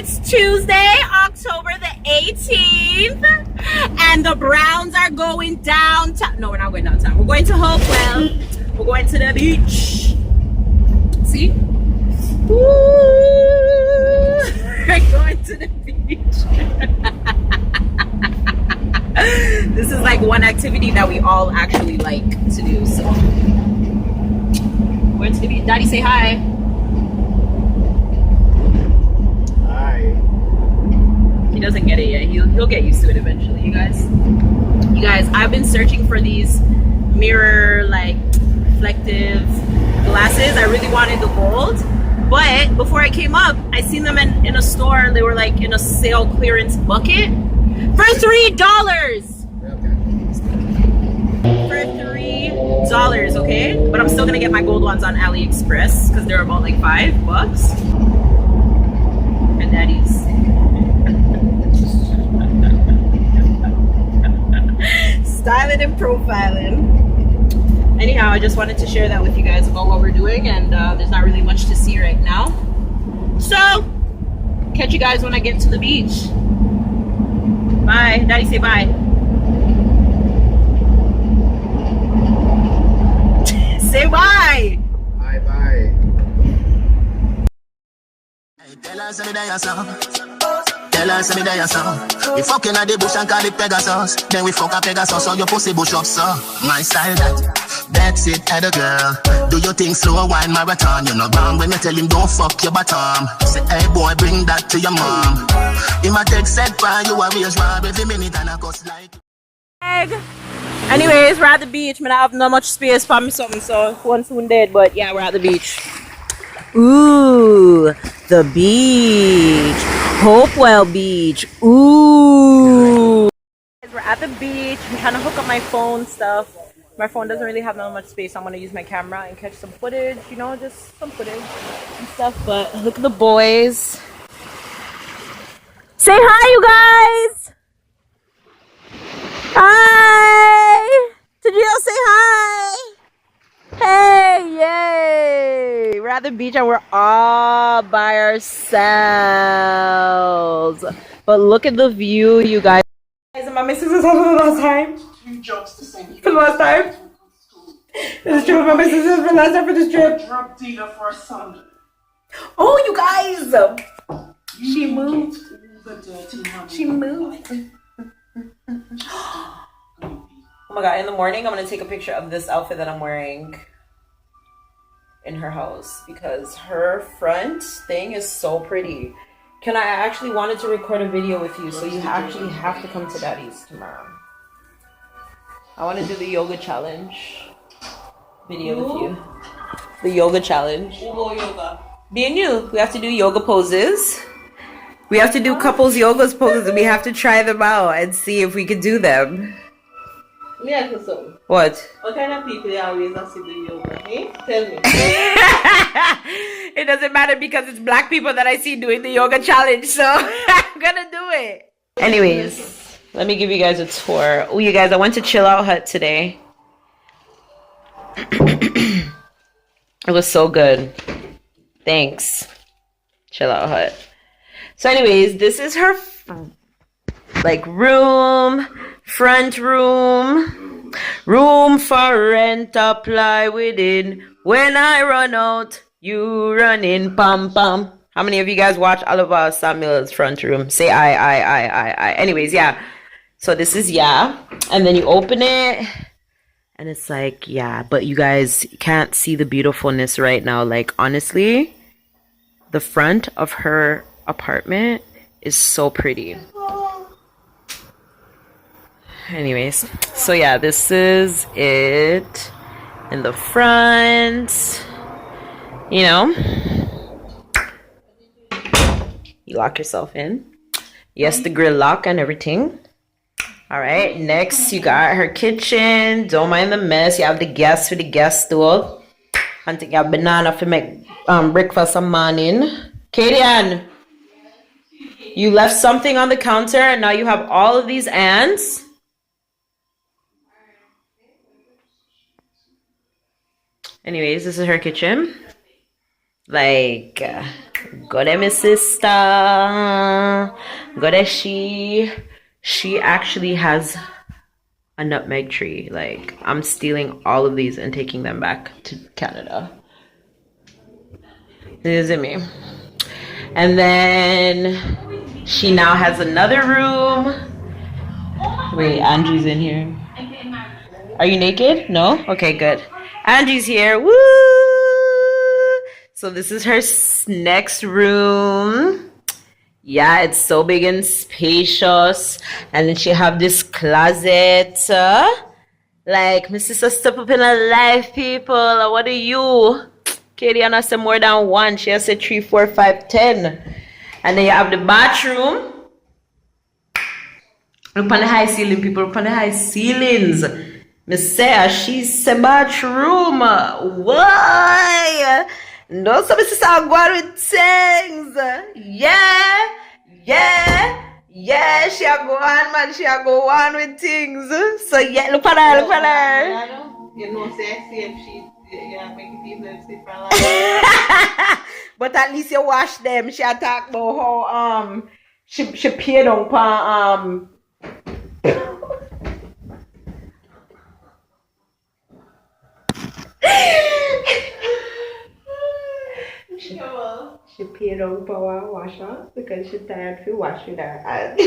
It's Tuesday, October the 18th, and the Browns are going downtown. No, we're not going downtown. We're going to Hopewell. We're going to the beach. See? Woo! We're going to the beach. This is like one activity that we all actually like to do. So, we're to the beach. Daddy, say hi. He doesn't get it yet. He'll get used to it eventually, you guys. You guys, I've been searching for these mirror like reflective glasses. I really wanted the gold, but before I came up, I seen them in a store. They were like in a sale clearance bucket for $3. For $3, okay? But I'm still gonna get my gold ones on AliExpress because they're about like $5. And Daddy's styling and profiling. Anyhow, I just wanted to share that with you guys about what we're doing, and there's not really much to see right now. So, catch you guys when I get to the beach. Bye. Daddy, say bye. Say bye. Bye bye. Tell us me there son. Tell us me there son. We fucking at the bush and call it Pegasus. Then we fuck a Pegasus so your pussy bush up so. My style that's it, head a girl. Do your thing slow wine marathon. You know wrong when you tell him don't fuck your bottom. Say hey boy bring that to your mom. He might take set by you a real job every minute and I cost like. Anyways, we're at the beach. Man, I have not much space for me something, so one soon dead. But yeah, we're at the beach. Ooh, the beach. Hopewell Beach. Ooh. We're at the beach. I'm trying to hook up my phone stuff. My phone doesn't really have that much space, so I'm going to use my camera and catch some footage, you know, just some footage and stuff. But look at the boys. Say hi, you guys. Hi. Did you all say hi? Hey, yay. We're at the beach and we're all by ourselves. But look at the view, you guys. And my missus is on for the last time. 3 jobs to send. For the last time? This is true. My missus is for the last time for this trip. Drug dealer for a son. Oh, you guys. She moved. The dirty money. She moved. Oh my god, in the morning I'm going to take a picture of this outfit that I'm wearing in her house because her front thing is so pretty. I actually wanted to record a video with you, so you actually have to come to Daddy's tomorrow. I want to do the yoga challenge video with you. The yoga challenge. Yoga. Me and you. We have to do yoga poses. We have to do couples yoga poses, and we have to try them out and see if we can do them. Let me ask you something. What? What kind of people they always ask you to do yoga? Eh? Tell me. It doesn't matter because it's black people that I see doing the yoga challenge, so I'm gonna do it. Anyways, let me give you guys a tour. Oh, you guys, I went to Chill Out Hut today. It was so good. Thanks, Chill Out Hut. So anyways, this is her like room, front room, room for rent, apply within. When I run out, you run in, pam pam. How many of you guys watch Oliver Samuel's front room? Say I. Anyways, yeah. So this is and then you open it and it's like but you guys can't see the beautifulness right now. Like honestly, the front of her apartment is so pretty. Anyways, so yeah, this is it in the front. You know, you lock yourself in. Yes, the grill lock and everything. All right, next you got her kitchen. Don't mind the mess. You have the gas for the gas stove. And you have banana for make breakfast some morning. Katie Ann, you left something on the counter and now you have all of these ants. Anyways, this is her kitchen. Like, Go there, my sister. Go there, she actually has a nutmeg tree. Like, I'm stealing all of these and taking them back to Canada. Is it me? And then she now has another room. Wait, Angie's in here. Are you naked? No? Okay, good. Angie's here. Woo! So this is her next room. Yeah, it's so big and spacious. And then she have this closet. Like, my sister step up in her life, people. What are you? Katie, I say more than one. She has said 3, 4, 5, 10. And then you have the bathroom. Look on the high ceiling, people. Look on the high ceilings. Me say, she's a bathroom. Why? No, so my sister go on with things. Yeah. She a go on, man. She a go on with things. So yeah, look at her. You know, say I see if she, make it easy to for But at least you wash them. She a talk about how she paid on pa She paid on power washer because she tired for washing her hands.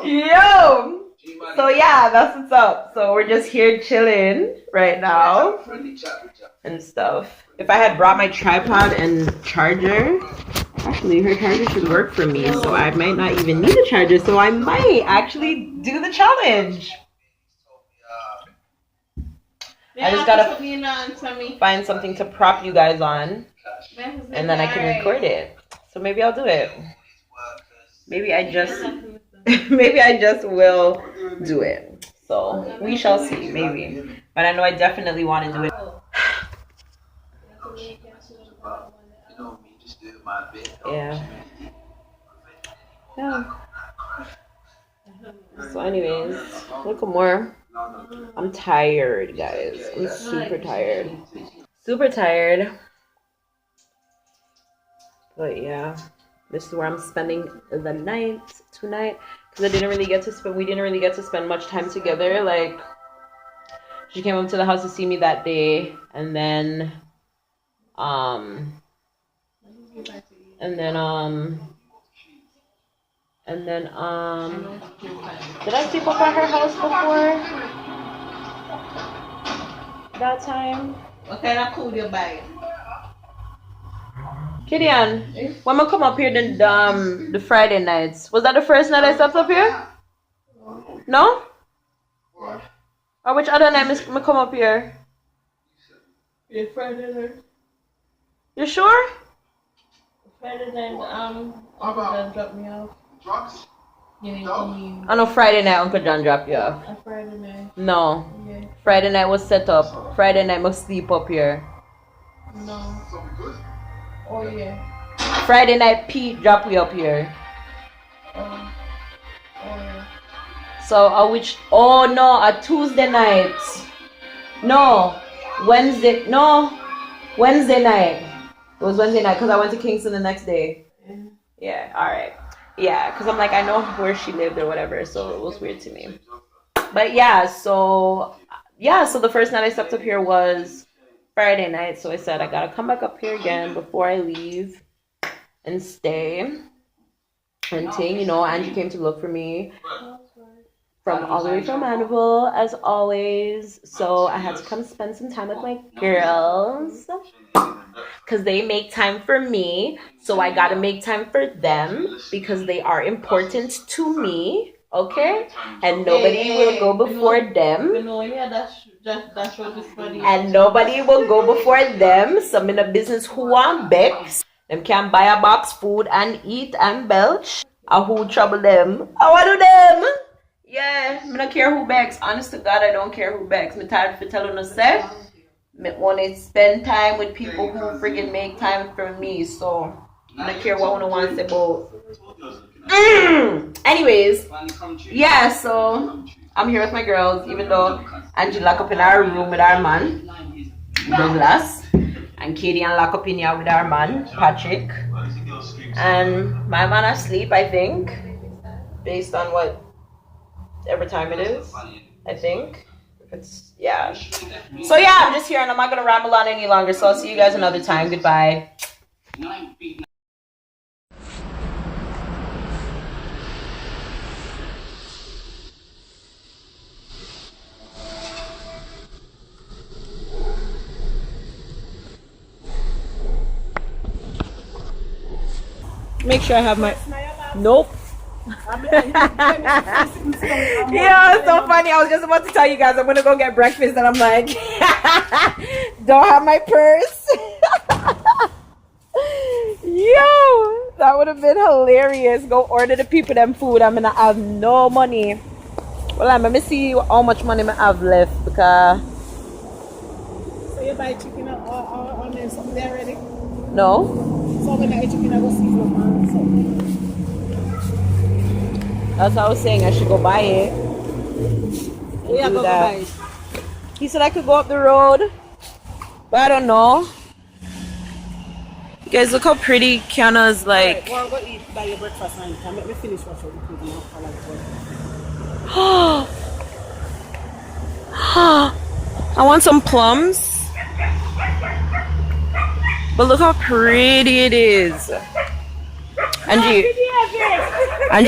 Yo! So yeah, that's what's up. So we're just here chilling right now and stuff. If I had brought my tripod and charger, actually her charger should work for me, so I might not even need a charger, so I might actually do the challenge. I just gotta find something to prop you guys on, and then I can record it. So maybe I'll do it. Maybe I just will do it. So we shall see, maybe. But I know I definitely want to do it. Yeah. So anyways, look more. I'm tired, guys. I'm super tired. Super tired. But yeah, this is where I'm spending the night tonight. Because we didn't really get to spend much time together. Like, she came up to the house to see me that day, and then did I sleep up at her house before that time? What kind of food you buy? Gideon, when I come up here the Friday nights, was that the first night I slept up here? No? Or which other night I come up here? Yeah, Friday night. You sure? Friday night, Uncle drop me off. Drugs? You need to leave. I know Friday night Uncle John dropped you off. A Friday night. No. Yeah. Friday night was set up. Friday night must sleep up here. No. So we good? Oh yeah. Friday night Pete dropped you up here. Oh yeah. So a Tuesday night. No. Wednesday night. It was Wednesday night because I went to Kingston the next day. Yeah, alright. Yeah, because I'm like, I know where she lived or whatever, so it was weird to me. But yeah, so the first night I slept up here was Friday night, so I said I gotta come back up here again before I leave and stay. And Angie came to look for me from all the way from Annabelle, as always. So I had to come spend some time with my girls because they make time for me. So I gotta make time for them because they are important to me. Okay? And nobody will go before them. And nobody will go before them. Some in the business who want Bex. Them can buy a box food and eat and belch. And who trouble them? I want to do them. Yeah, I don't care who begs. Honest to God, I don't care who begs. I'm tired of telling myself. I want to spend time with people who friggin' make time for me. So, I don't care what one wants to say about Anyways, yeah, so I'm here with my girls, even though Angie locked up in our room with our man, Douglas, and Katie and lock up in here with our man, Patrick. And my man asleep, I think, based on whatever time it is, I think. It's, yeah. So yeah, I'm just here and I'm not going to ramble on any longer, so I'll see you guys another time. Goodbye. Make sure I have my... Nope. Yeah, it's so funny. I was just about to tell you guys I'm gonna go get breakfast and I'm like, don't have my purse. Yo, that would have been hilarious. Go order the people them food. I'm gonna have no money. Well, let me see how much money I have left because... So you buy chicken or there's something there already? No. So when I eat chicken, I go see something. That's what I was saying. I should go buy it. We are going to buy it. He said I could go up the road, but I don't know. You guys, look how pretty Kiana's like. Right, well, I'll go eat by your breakfast and can make me finish what you're doing. I want some plums. But look how pretty it is. Angie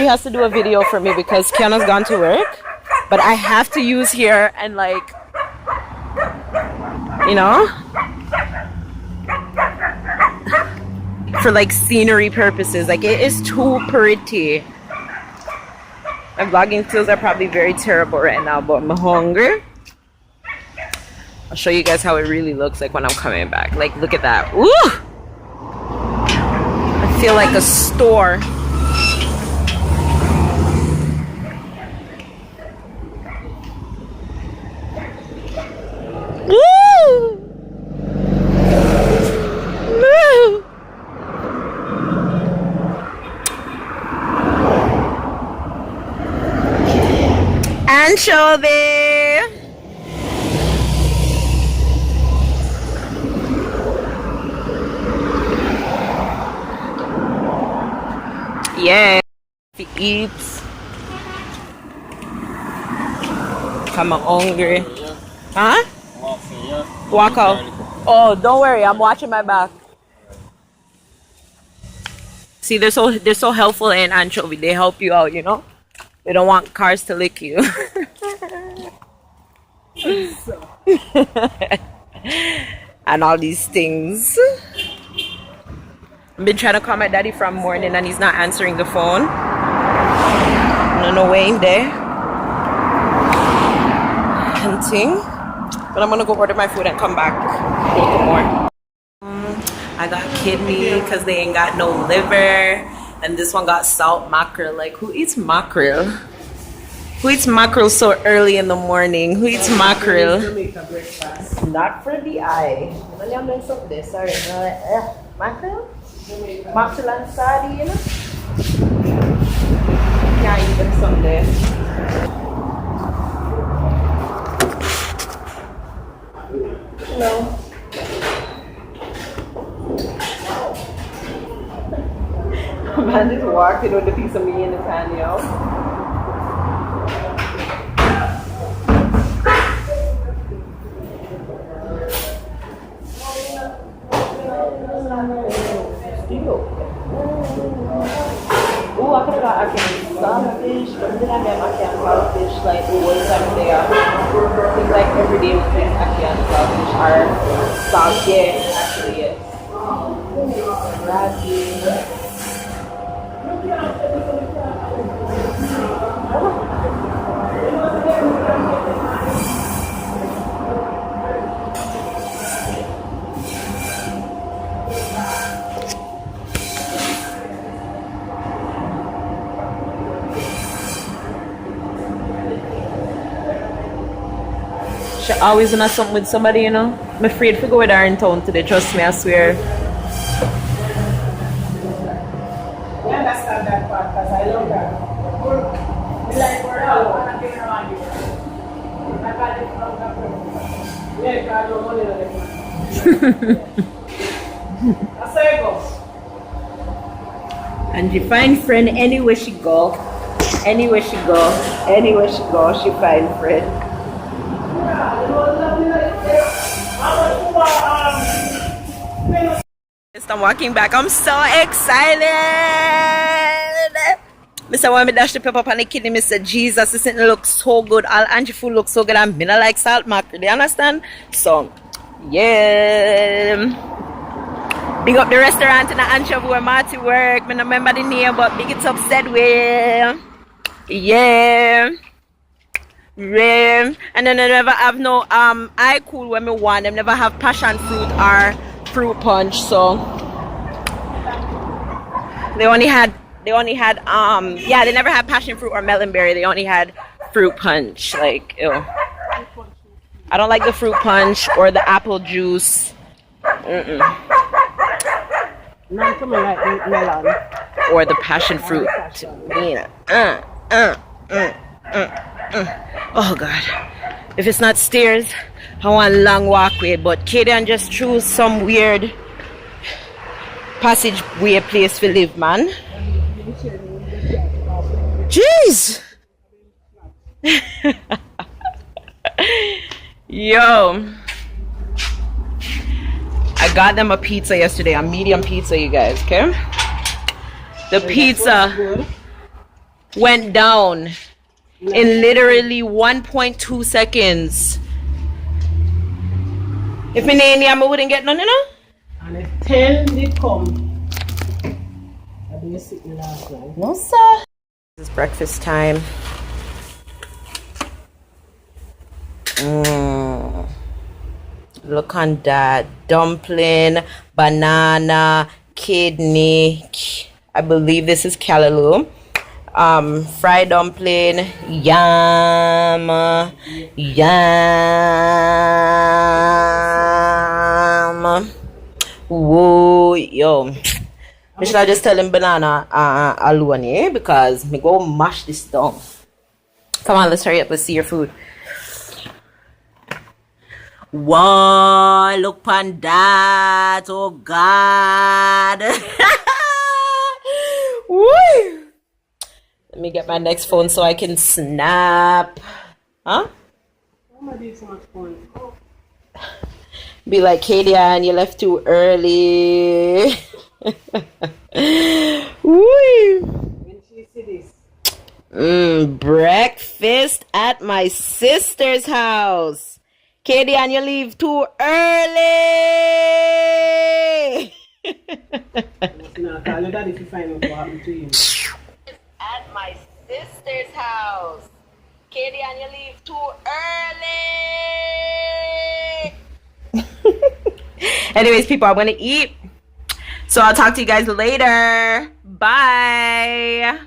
has to do a video for me because Kiana's gone to work. But I have to use here and like, you know, for like scenery purposes. Like it is too pretty. My vlogging skills are probably very terrible right now, but I'm hungry. I'll show you guys how it really looks like when I'm coming back. Like, look at that. Woo! I feel like a store. Woo! Woo! Anchovy! Yeah, he eats. I'm hungry. Huh? Walk out. Oh, don't worry. I'm watching my back. See, they're so helpful in anchovy. They help you out, you know. They don't want cars to lick you. And all these things. I've been trying to call my daddy from morning and he's not answering the phone. I don't know where in there. Hunting. But I'm gonna go order my food and come back with more. I got kidney because they ain't got no liver. And this one got salt mackerel. Like, who eats mackerel? Who eats mackerel so early in the morning? Who eats mackerel? Not for the eye. Sorry. Mackerel? Mackerel and sardine, you know? Can't eat them someday. No. Man just walking with a piece of meat in his hand, yo. Oh, I could have got African saltfish, but then I get African saltfish like one time a day. I think like every day we drink African saltfish or salt, yeah, actually, yes. She always doing something with somebody, you know. I'm afraid to go with her in town today. Trust me, I swear. I understand that part because I Yeah, I don't want That's how it goes. And she find friend anywhere she go. Anywhere she go. Anywhere she go, she find friend. I'm walking back. I'm so excited. Mr. When me dash the pepper on the kidney, Mr. Jesus, this thing looks so good. All Angie food looks so good. And me not like salt mackerel. You understand? So, yeah. Big up the restaurant in the Anchovy where Marty work. Me not remember the name, but big it up Sedway. Yeah. Yeah. And then they never have no I cool when me want. Them never have passion fruit or fruit punch. So they only had yeah, they never had passion fruit or melonberry. They only had fruit punch. Like, ew. I don't like the fruit punch or the apple juice. None to me like melon. Or the passion fruit. Oh God. If it's not stairs, I want a long walkway. But Kaden just choose some weird passageway place to live, man. Jeez. Yo. I got them a pizza yesterday, a medium pizza, you guys, okay? The pizza went down in literally 1.2 seconds. If me name I wouldn't get none, you know? And if 10 did come, I didn't sit in last night. No, sir. It's breakfast time. Look on that. Dumpling, banana, kidney. I believe this is callaloo. Fried dumpling, yum. Whoa, yo. Should I just tell him banana alone, because me go mash this down. Come on, let's hurry up. Let's see your food. Whoa, look on that. Oh God. Woo. Let me get my next phone so I can snap. Huh? Why am I doing so much fun? Oh. Be like, Katie, and you left too early. Woo. When she see this. Breakfast at my sister's house. Katie, and you leave too early. Now, call your daddy to find out what happened to you. At my sister's house. Katie, and you leave too early. Anyways, people, I'm gonna eat. So I'll talk to you guys later. Bye.